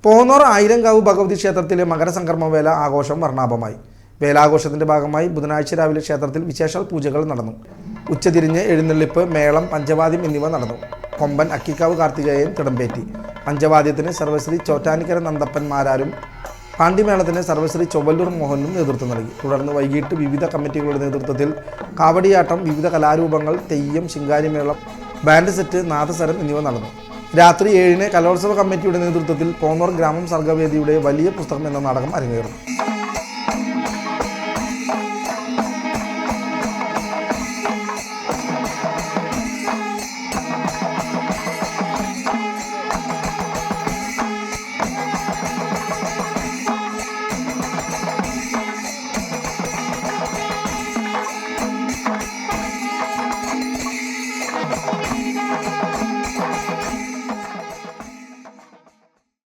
പോന്നോർ ആയിരംകാവ് ഭഗവതി ക്ഷേത്രത്തിലെ മകരസംക്രമവേല ആഘോഷം വർണ്ണാഭമായി. വേലാഘോഷത്തിന്റെ ഭാഗമായി ബുധനാഴ്ച രാവിലെ ക്ഷേത്രത്തിൽ വിശേഷാൽ പൂജകൾ നടന്നു. ഉച്ചതിരിഞ്ഞ് എഴുന്നള്ളിപ്പ്, മേളം, പഞ്ചവാദ്യം എന്നിവ നടന്നു. കൊമ്പൻ അക്കിക്കാവ് കാർത്തികേയൻ തിടമ്പേറ്റി. പഞ്ചവാദ്യത്തിന് സർവശ്രീ ചോറ്റാനിക്കര നന്ദപ്പന്മാരാരും പാണ്ടിമേളത്തിന് സർവശ്രീ ചൊവ്വല്ലൂർ മോഹനും നേതൃത്വം നൽകി. തുടർന്ന് വൈകിട്ട് വിവിധ കമ്മിറ്റികളുടെ നേതൃത്വത്തിൽ കാവടിയാട്ടം, വിവിധ കലാരൂപങ്ങൾ, തെയ്യം, ശിങ്കാരിമേളം, ബാൻഡ് സെറ്റ്, നാദസ്വരം എന്നിവ നടന്നു. രാത്രി 7-ന് കലോത്സവ കമ്മിറ്റിയുടെ നേതൃത്വത്തിൽ പോന്നോർ ഗ്രാമം സർഗവേദിയുടെ വലിയ പുസ്തകം എന്ന നാടകം അരങ്ങേറും.